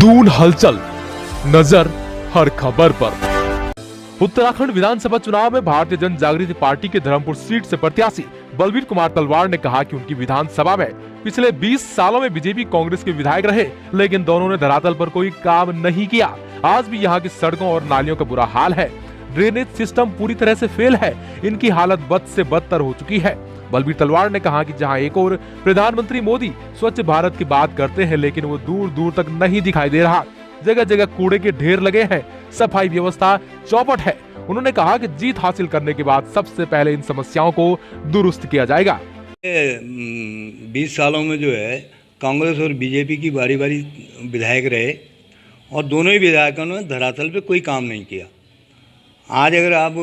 दून हलचल, नजर हर खबर पर। उत्तराखंड विधानसभा चुनाव में भारतीय जन जागृति पार्टी के धर्मपुर सीट से प्रत्याशी बलबीर कुमार तलवार ने कहा कि उनकी विधानसभा में पिछले 20 सालों में बीजेपी कांग्रेस के विधायक रहे, लेकिन दोनों ने धरातल पर कोई काम नहीं किया। आज भी यहाँ की सड़कों और नालियों का बुरा हाल है। ड्रेनेज सिस्टम पूरी तरह से फेल है। इनकी हालत बद से बदतर हो चुकी है। बलबीर तलवार ने कहा कि जहां एक और प्रधानमंत्री मोदी स्वच्छ भारत की बात करते हैं, लेकिन वो दूर दूर तक नहीं दिखाई दे रहा। जगह जगह कूड़े के ढेर लगे हैं, सफाई व्यवस्था चौपट है। उन्होंने कहा कि जीत हासिल करने के बाद सबसे पहले इन समस्याओं को दुरुस्त किया जाएगा। 20 सालों में जो है कांग्रेस और बीजेपी की बारी बारी विधायक रहे और दोनों ही विधायकों ने धरातल पे कोई काम नहीं किया। आज अगर आप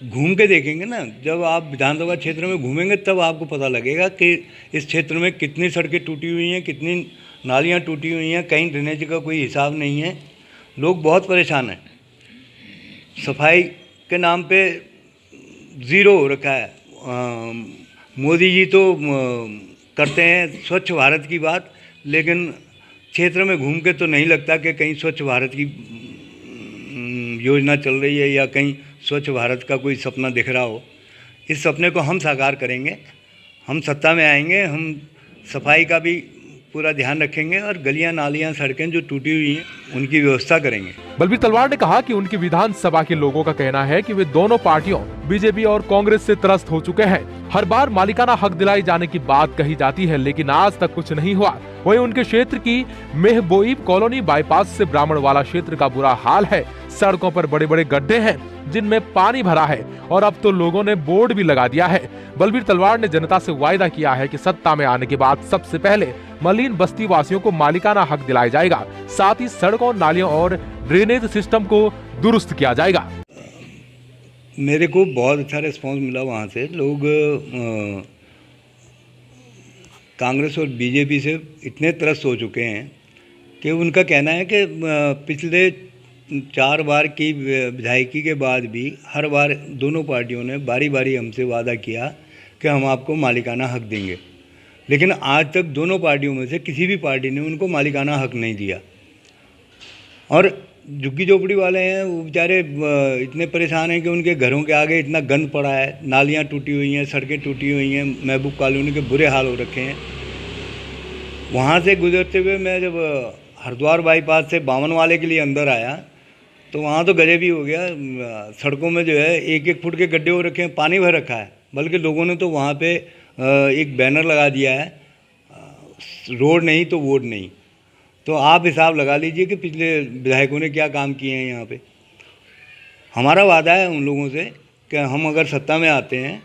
घूम के देखेंगे ना, जब आप विधानसभा क्षेत्र में घूमेंगे तब आपको पता लगेगा कि इस क्षेत्र में कितनी सड़कें टूटी हुई हैं, कितनी नालियां टूटी हुई हैं, कहीं ड्रेनेज का कोई हिसाब नहीं है। लोग बहुत परेशान हैं। सफाई के नाम पे ज़ीरो हो रखा है। मोदी जी तो करते हैं स्वच्छ भारत की बात, लेकिन क्षेत्र में घूम के तो नहीं लगता कि कहीं स्वच्छ भारत की योजना चल रही है या कहीं स्वच्छ भारत का कोई सपना दिख रहा हो। इस सपने को हम साकार करेंगे। हम सत्ता में आएंगे, हम सफाई का भी पूरा ध्यान रखेंगे और गलियां नालियां सड़कें जो टूटी हुई हैं उनकी व्यवस्था करेंगे। बलबीर तलवार ने कहा कि उनकी विधानसभा के लोगों का कहना है कि वे दोनों पार्टियों बीजेपी और कांग्रेस से त्रस्त हो चुके हैं। हर बार मालिकाना हक दिलाई जाने की बात कही जाती है, लेकिन आज तक कुछ नहीं हुआ। वहीं उनके क्षेत्र की मेहबोईब कॉलोनी बाईपास से ब्राह्मणवाला क्षेत्र का बुरा हाल है। सड़कों पर बड़े बड़े गड्ढे हैं जिनमें पानी भरा है और अब तो लोगों ने बोर्ड भी लगा दिया है। बलबीर तलवार ने जनता से वायदा किया है कि सत्ता में आने के बाद सबसे पहले मलिन बस्ती वासियों को मालिकाना हक दिलाया जाएगा। साथ ही सड़कों, नालियों और ड्रेनेज सिस्टम को दुरुस्त किया जाएगा। मेरे को बहुत अच्छा रिस्पांस मिला वहाँ से। लोग कांग्रेस और बीजेपी से इतने त्रस्त हो चुके हैं कि उनका कहना है कि पिछले 4 बार की विधायकी के बाद भी हर बार दोनों पार्टियों ने बारी बारी हमसे वादा किया कि हम आपको मालिकाना हक देंगे, लेकिन आज तक दोनों पार्टियों में से किसी भी पार्टी ने उनको मालिकाना हक नहीं दिया। और झुग्गी झोपड़ी वाले हैं वो बेचारे इतने परेशान हैं कि उनके घरों के आगे इतना गंद पड़ा है, नालियाँ टूटी हुई हैं, सड़कें टूटी हुई हैं, महबूब कॉलोनी के बुरे हाल हो रखे हैं। वहाँ से गुजरते हुए मैं जब हरिद्वार बाईपास से बावन वाले के लिए अंदर आया तो वहाँ तो गजब ही हो गया। सड़कों में जो है 1-1 फुट के गड्ढे हो रखे हैं, पानी भर रखा है। बल्कि लोगों ने तो वहाँ पे एक बैनर लगा दिया है, रोड नहीं तो वोट नहीं। तो आप हिसाब लगा लीजिए कि पिछले विधायकों ने क्या काम किए हैं यहाँ पे। हमारा वादा है उन लोगों से कि हम अगर सत्ता में आते हैं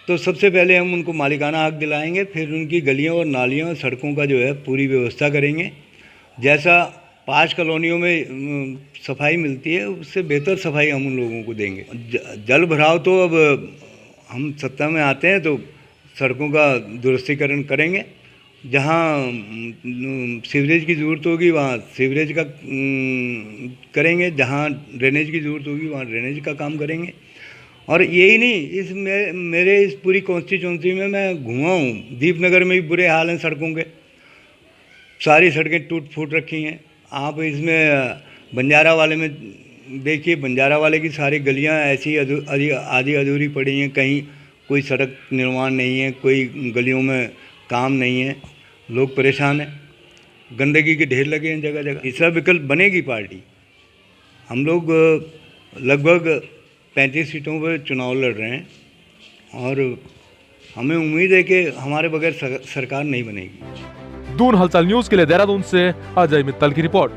तो सबसे पहले हम उनको मालिकाना हक दिलाएंगे, फिर उनकी गलियों और नालियों और सड़कों का जो है पूरी व्यवस्था करेंगे। जैसा 5 कॉलोनियों में सफाई मिलती है उससे बेहतर सफाई हम उन लोगों को देंगे। जल भराव तो अब हम सत्ता में आते हैं तो सड़कों का दुरुस्तीकरण करेंगे। जहाँ सीवरेज की ज़रूरत होगी वहाँ सीवरेज का करेंगे, जहाँ ड्रेनेज की ज़रूरत होगी वहाँ ड्रेनेज का काम करेंगे। और यही नहीं, मेरे इस पूरी कॉन्स्टिट्यूंसी में मैं घुमा हूँ। दीपनगर में भी बुरे हाल हैं सड़कों के, सारी सड़कें टूट फूट रखी हैं। आप इसमें बंजारा वाले में देखिए, बंजारा वाले की सारी गलियां ऐसी आधी अधूरी पड़ी हैं, कहीं कोई सड़क निर्माण नहीं है, कोई गलियों में काम नहीं है, लोग परेशान हैं, गंदगी के ढेर लगे हैं जगह जगह। तीसरा विकल्प बनेगी पार्टी। हम लोग लगभग 35 सीटों पर चुनाव लड़ रहे हैं और हमें उम्मीद है कि हमारे बगैर सरकार नहीं बनेगी। दून हलचल न्यूज के लिए देहरादून से अजय मित्तल की रिपोर्ट।